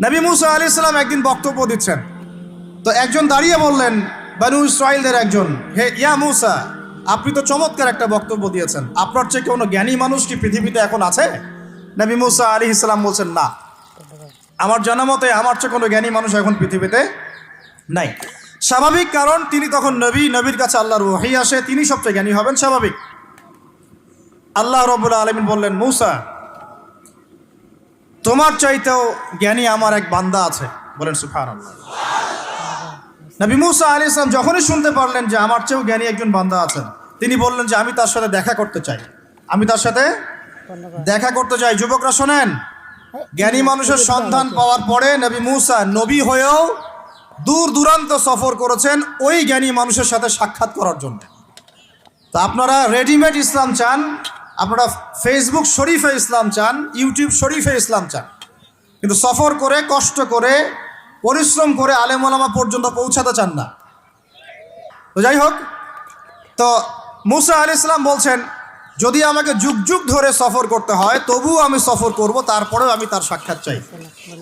নবী মুসা আলাইহিস সালাম একদিন বক্তব্য দিচ্ছেন, তো একজন দাঁড়িয়ে বললেন, বনু ইসরাইলদের একজন, হে ইয়া মুসা, আপনি তো চমৎকার একটা বক্তব্য দিয়েছেন, আপনার চেয়ে কোনো জ্ঞানী মানুষ কি পৃথিবীতে এখন আছে? নবী মুসা আলাইহিস সালাম বলছেন, না, আমার জানা মতে আমার চেয়ে কোনো জ্ঞানী মানুষ এখন পৃথিবীতে নাই। স্বাভাবিক, কারণ তিনি তখন নবী, নবীর কাছে আল্লাহর ওহী আসে, তিনি সবচেয়ে জ্ঞানী হবেন, স্বাভাবিক। আল্লাহ রাব্বুল আলামিন বললেন, মুসা, তোমার চাইতেও জ্ঞানী আমার এক বান্দা আছে। বলেন সুবহানাল্লাহ। নবী মুসা আলাইহিস সালাম যখনই শুনতে পারলেন যে আমার চেয়েও জ্ঞানী একজন বান্দা আছেন, তিনি বললেন যে আমি তার সাথে দেখা করতে চাই, আমি তার সাথে দেখা করতে চাই। যুবকরা শোনেন, জ্ঞানী মানুষের সন্ধান পাওয়ার পরে নবী মুসা নবী হয়েও দূর দূরান্ত সফর করেছেন ওই জ্ঞানী মানুষের সাথে সাক্ষাৎ করার জন্য। তা আপনারা রেডিমেড ইসলাম চান, আপনারা ফেসবুক শরীফে ইসলাম চান, ইউটিউব শরীফে ইসলাম চান, কিন্তু সফর করে, কষ্ট করে, পরিশ্রম করে আলেম ওলামা পর্যন্ত পৌঁছাতে চান না। তো যাই হোক, তো মুসা আলাইহিস সালাম বলছেন, যদি আমাকে যুগ যুগ ধরে সফর করতে হয় তবুও আমি সফর করব, তারপরেও আমি তার সাক্ষাৎ চাই।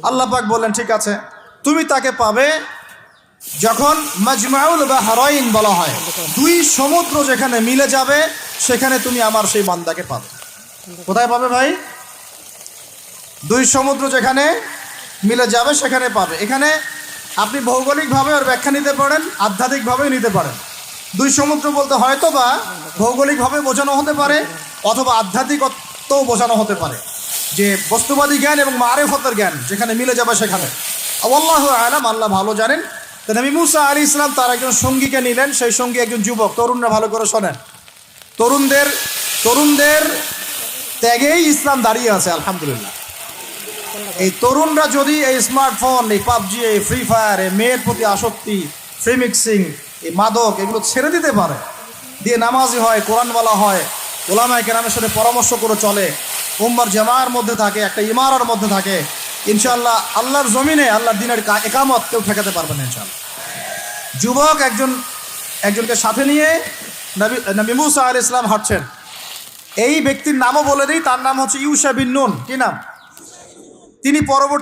আল্লাহ পাক বললেন, ঠিক আছে, তুমি তাকে পাবে যখন মাজমাউল বাহরাইন বলা হয়, দুই সমুদ্র যেখানে মিলে যাবে সেখানে তুমি আমার সেই বান্দাকে পাবে। কোথায় পাবে ভাই? দুই সমুদ্র যেখানে মিলে যাবে সেখানে পাবে। এখানে আপনি ভৌগোলিকভাবে ওর ব্যাখ্যা নিতে পারেন, আধ্যাত্মিকভাবেও নিতে পারেন। দুই সমুদ্র বলতে হয়তো বা ভৌগোলিকভাবে বোঝানো হতে পারে, অথবা আধ্যাত্মিকত্বও বোঝানো হতে পারে, যে বস্তুবাদী জ্ঞান এবং মারিফতের জ্ঞান যেখানে মিলে যাবে সেখানে। আল্লাহু আ'লাম, আল্লাহ ভালো জানেন। তো নবী মুসা আলাইহিস সালাম তার একজন সঙ্গীকে নিলেন, সেই সঙ্গী একজন যুবক। তরুণরা ভালো করে শোনেন, তরুণদের ত্যাগেই ইসলাম দাঁড়িয়ে আছে, আলহামদুলিল্লাহ। এই তরুণরা যদি এই স্মার্টফোন, এই পাবজি, এই ফ্রি ফায়ার, এই মেয়ের প্রতি আসক্তি, ফ্রি মিক্সিং, এই মাদক, এগুলো ছেড়ে দিতে পারে, দিয়ে নামাজি হয়, কোরআন বলা হয়, ওলামায়ে কেরামের সাথে পরামর্শ করে চলে, উম্মার জামার মধ্যে থাকে, একটা ইমারার মধ্যে থাকে, ইনশাআল্লাহ আল্লাহর জমিনে আল্লাহর দ্বীনের একামত কেউ ঠেকাতে পারবে না ইনশাআল্লাহ। যুবক একজনকে সাথে নিয়ে নবী মুসা আলাইহিস সালাম হাঁটছেন। এই ব্যক্তির নামও বলে দিই, তার নাম হচ্ছে ইউশা বিন নুন। কি নাম? তিনি পরবর্তী